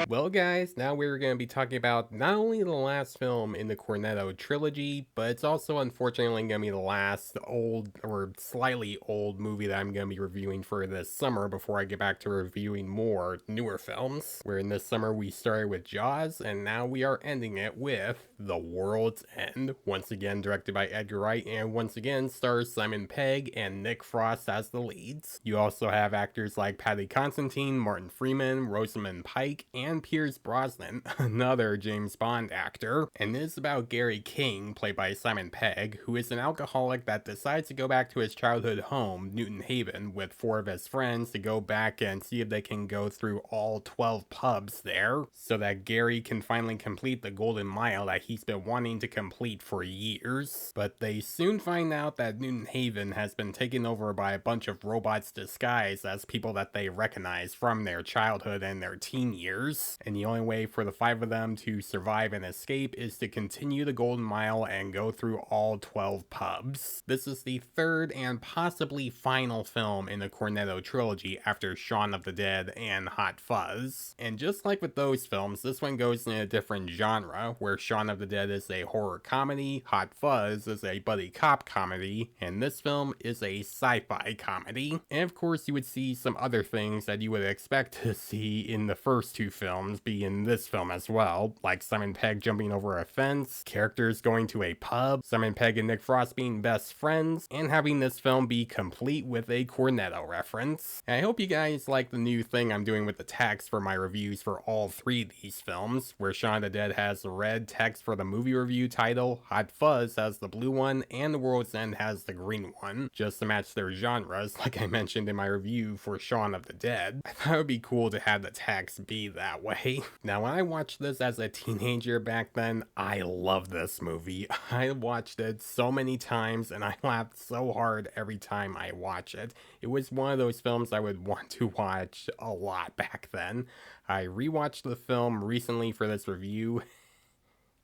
Well, guys, now we're going to be talking about not only the last film in the Cornetto trilogy, but it's also unfortunately going to be the last old or slightly old movie that I'm going to be reviewing for this summer before I get back to reviewing more newer films. Where in this summer we started with Jaws, and now we are ending it with The World's End, once again directed by Edgar Wright, and once again stars Simon Pegg and Nick Frost as the leads. You also have actors like Paddy Constintine, Martin Freeman, Rosamond, Pike, and Brosnan, another James Bond actor, and it is about Gary King, played by Simon Pegg, who is an alcoholic that decides to go back to his childhood home, Newton Haven, with 4 of his friends to go back and see if they can go through all 12 pubs there, so that Gary can finally complete the Golden Mile that he's been wanting to complete for years. But they soon find out that Newton Haven has been taken over by a bunch of robots disguised as people that they recognize from their childhood and their teen years, and the only way for the 5 of them to survive and escape is to continue the Golden Mile and go through all 12 pubs. This is the third and possibly final film in the Cornetto trilogy after Shaun of the Dead and Hot Fuzz. And just like with those films, this one goes in a different genre, where Shaun of the Dead is a horror comedy, Hot Fuzz is a buddy cop comedy, and this film is a sci-fi comedy. And of course you would see some other things that you would expect to see in the first 2 films be in this film as well, like Simon Pegg jumping over a fence, characters going to a pub, Simon Pegg and Nick Frost being best friends, and having this film be complete with a Cornetto reference. And I hope you guys like the new thing I'm doing with the text for my reviews for all 3 of these films, where Shaun of the Dead has the red text for the movie review title, Hot Fuzz has the blue one, and The World's End has the green one, just to match their genres, like I mentioned in my review for Shaun of the Dead. I thought it would be cool to have the text be that way. Now, when I watched this as a teenager back then, I loved this movie. I watched it so many times and I laughed so hard every time I watch it. It was one of those films I would want to watch a lot back then. I rewatched the film recently for this review,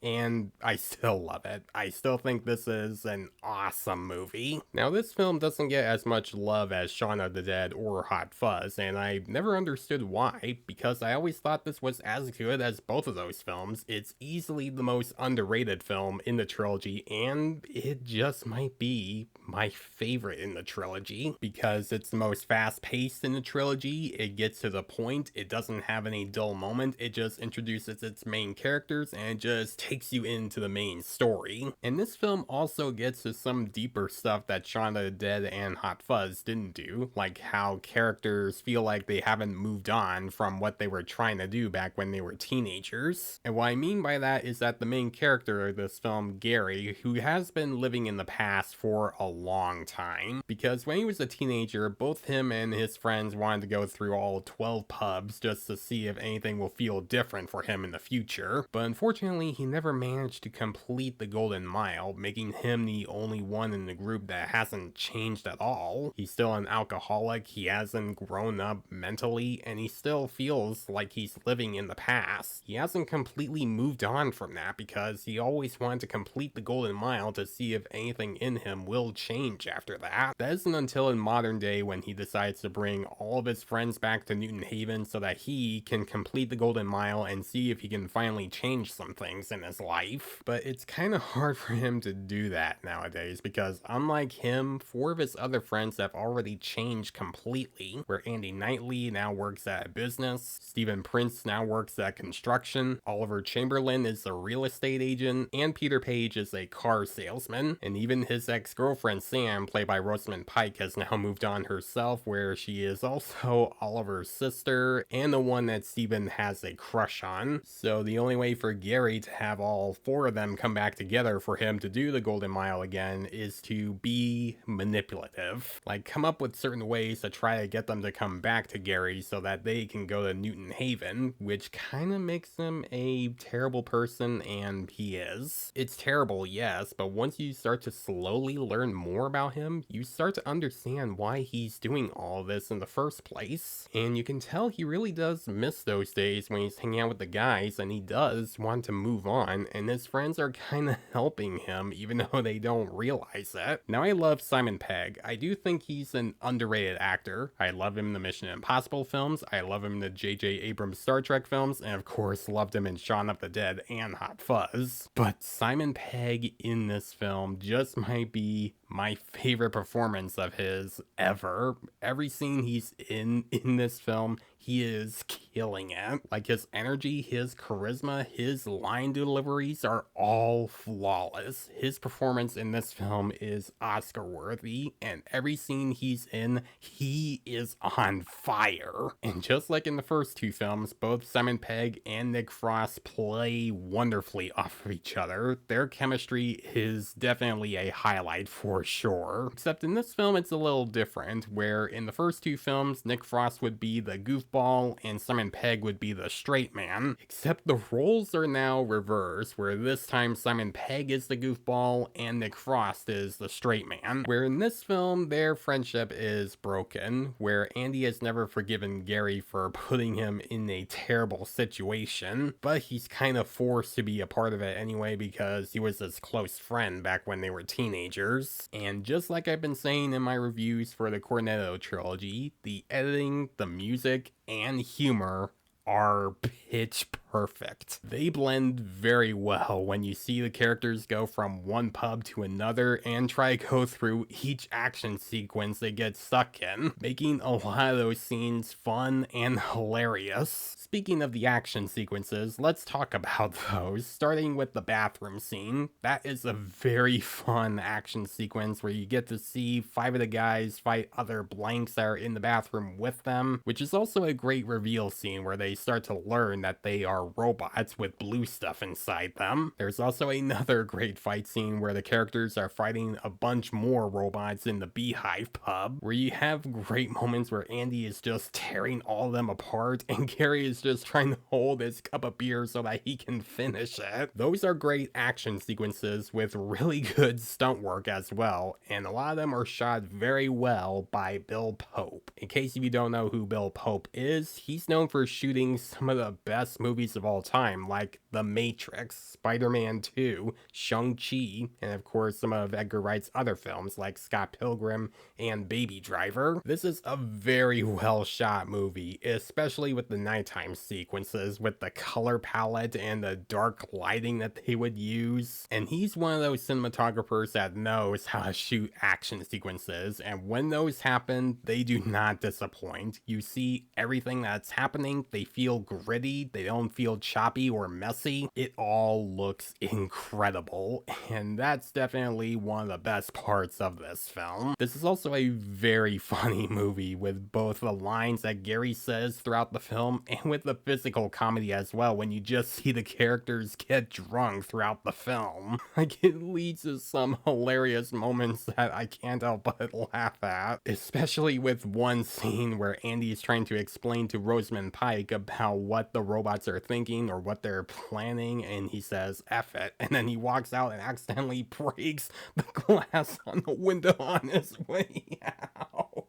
and I still love it. I still think this is an awesome movie. Now, this film doesn't get as much love as Shaun of the Dead or Hot Fuzz, and I never understood why, because I always thought this was as good as both of those films. It's easily the most underrated film in the trilogy, and it just might be my favorite in the trilogy, because it's the most fast-paced in the trilogy, it gets to the point, it doesn't have any dull moment, it just introduces its main characters, and it just takes you into the main story. And this film also gets to some deeper stuff that Shaun of the Dead and Hot Fuzz didn't do, like how characters feel like they haven't moved on from what they were trying to do back when they were teenagers. And what I mean by that is that the main character of this film, Gary, who has been living in the past for a long time, because when he was a teenager, both him and his friends wanted to go through all 12 pubs just to see if anything will feel different for him in the future, but unfortunately he never managed to complete the Golden Mile, making him the only one in the group that hasn't changed at all. He's still an alcoholic, he hasn't grown up mentally, and he still feels like he's living in the past. He hasn't completely moved on from that because he always wanted to complete the Golden Mile to see if anything in him will change after that. That isn't until in modern day when he decides to bring all of his friends back to Newton Haven so that he can complete the Golden Mile and see if he can finally change some things in his life. But it's kind of hard for him to do that nowadays because unlike him, 4 of his other friends have already changed completely, where Andy Knightley now works at a business, Stephen Prince now works at construction, Oliver Chamberlain is a real estate agent, and Peter Page is a car salesman, and even his ex-girlfriend Sam, played by Rosamond Pike, has now moved on herself, where she is also Oliver's sister and the one that Stephen has a crush on. So the only way for Gary to have all 4 of them come back together for him to do the Golden Mile again is to be manipulative. Like, come up with certain ways to try to get them to come back to Gary so that they can go to Newton Haven, which kind of makes him a terrible person, and he is. It's terrible, yes, but once you start to slowly learn more about him, you start to understand why he's doing all this in the first place. And you can tell he really does miss those days when he's hanging out with the guys, and he does want to move on on, and his friends are kinda helping him even though they don't realize it. Now, I love Simon Pegg. I do think he's an underrated actor. I love him in the Mission Impossible films, I love him in the J.J. Abrams Star Trek films, and of course loved him in Shaun of the Dead and Hot Fuzz. But Simon Pegg in this film just might be my favorite performance of his ever. Every scene he's in this film, he is killing it. Like, his energy, his charisma, his line deliveries are all flawless. His performance in this film is Oscar worthy, and every scene he's in, he is on fire. And just like in the first two films, both Simon Pegg and Nick Frost play wonderfully off of each other. Their chemistry is definitely a highlight for sure. Except in this film, it's a little different, where in the first two films, Nick Frost would be the goofball and Simon Pegg would be the straight man. Except the roles are now reversed, where this time Simon Pegg is the goofball and Nick Frost is the straight man. Where in this film, their friendship is broken, where Andy has never forgiven Gary for putting him in a terrible situation, but he's kind of forced to be a part of it anyway because he was his close friend back when they were teenagers. And just like I've been saying in my reviews for the Cornetto trilogy, the editing, the music, and humor are pitch perfect. They blend very well when you see the characters go from one pub to another and try to go through each action sequence they get stuck in, making a lot of those scenes fun and hilarious. Speaking of the action sequences, let's talk about those, starting with the bathroom scene. That is a very fun action sequence where you get to see 5 of the guys fight other blanks that are in the bathroom with them, which is also a great reveal scene where they start to learn that they are robots with blue stuff inside them. There's also another great fight scene where the characters are fighting a bunch more robots in the Beehive pub, where you have great moments where Andy is just tearing all of them apart and Gary is just trying to hold his cup of beer so that he can finish it. Those are great action sequences with really good stunt work as well, and a lot of them are shot very well by Bill Pope. In case you don't know who Bill Pope is, he's known for shooting some of the best movies of all time, like The Matrix, Spider-Man 2, Shang-Chi, and of course some of Edgar Wright's other films like Scott Pilgrim and Baby Driver. This is a very well shot movie, especially with the nighttime sequences, with the color palette and the dark lighting that they would use. And he's one of those cinematographers that knows how to shoot action sequences, and when those happen, they do not disappoint. You see everything that's happening, they feel gritty, they don't feel choppy or messy. It all looks incredible, and that's definitely one of the best parts of this film. This is also a very funny movie, with both the lines that Gary says throughout the film and with the physical comedy as well, when you just see the characters get drunk throughout the film. Like, it leads to some hilarious moments that I can't help but laugh at, especially with one scene where Andy is trying to explain to Rosamond Pike about what the robots are thinking or what they're planning, and he says F it, and then he walks out and accidentally breaks the glass on the window on his way out.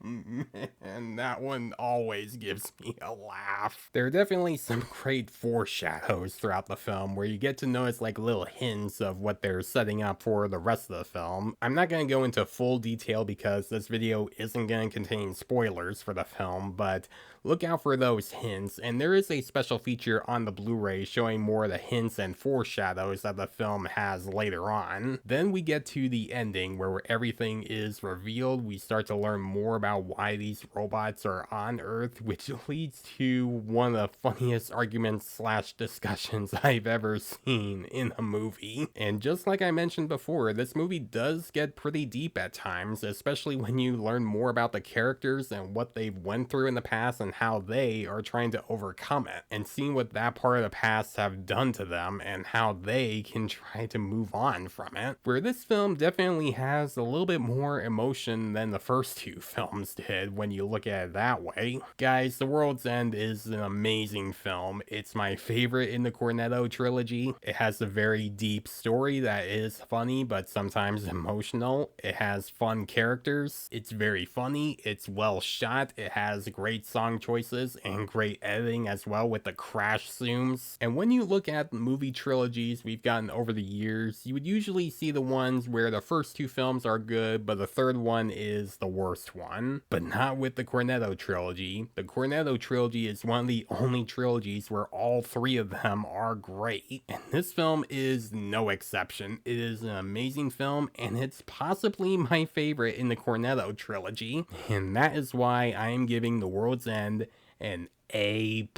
Man, that one always gives me a laugh. There are definitely some great foreshadows throughout the film where you get to notice like little hints of what they're setting up for the rest of the film. I'm not going to go into full detail because this video isn't going to contain spoilers for the film, but look out for those hints, and there is a special feature on the Blu-ray showing more of the hints and foreshadows that the film has later on. Then we get to the ending where everything is revealed. We start to learn more about why these robots are on Earth, which leads to one of the funniest arguments slash discussions I've ever seen in a movie. And just like I mentioned before, this movie does get pretty deep at times, especially when you learn more about the characters and what they've went through in the past and how they are trying to overcome it, and seeing what that part of the past have done to them and how they can try to move on from it. Where this film definitely has a little bit more emotion than the first two films did when you look at at it that way. Guys, The World's End is an amazing film. It's my favorite in the Cornetto trilogy. It has a very deep story that is funny, but sometimes emotional. It has fun characters. It's very funny. It's well shot. It has great song choices and great editing as well with the crash zooms. And when you look at movie trilogies we've gotten over the years, you would usually see the ones where the first two films are good, but the third one is the worst one. But not with the Cornetto trilogy. The Cornetto trilogy is one of the only trilogies where all three of them are great. And this film is no exception. It is an amazing film, and it's possibly my favorite in the Cornetto trilogy. And that is why I am giving The World's End an A+.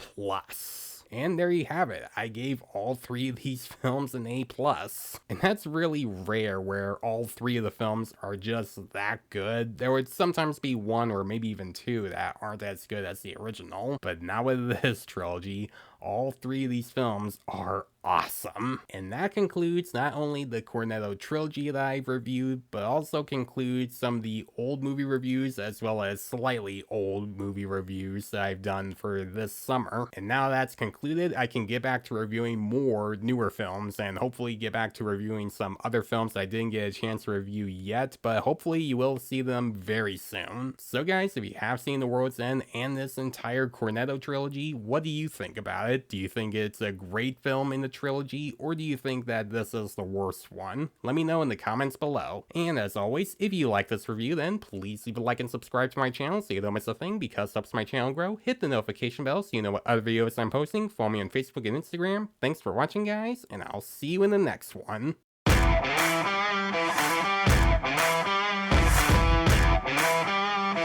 And there you have it. I gave all three of these films an A+. And that's really rare where all three of the films are just that good. There would sometimes be one or maybe even two that aren't as good as the original. But not with this trilogy. All three of these films are awesome. And that concludes not only the Cornetto trilogy that I've reviewed, but also concludes some of the old movie reviews as well as slightly old movie reviews that I've done for this summer. And now that's concluded, I can get back to reviewing more newer films and hopefully get back to reviewing some other films I didn't get a chance to review yet, but hopefully you will see them very soon. So guys, if you have seen The World's End and this entire Cornetto trilogy, what do you think about it? Do you think it's a great film in the trilogy, or do you think that this is the worst one? Let me know in the comments below. And as always, if you like this review, then please leave a like and subscribe to my channel so you don't miss a thing, because it helps my channel grow. Hit the notification bell so you know what other videos I'm posting. Follow me on Facebook and Instagram. Thanks for watching, guys, and I'll see you in the next one.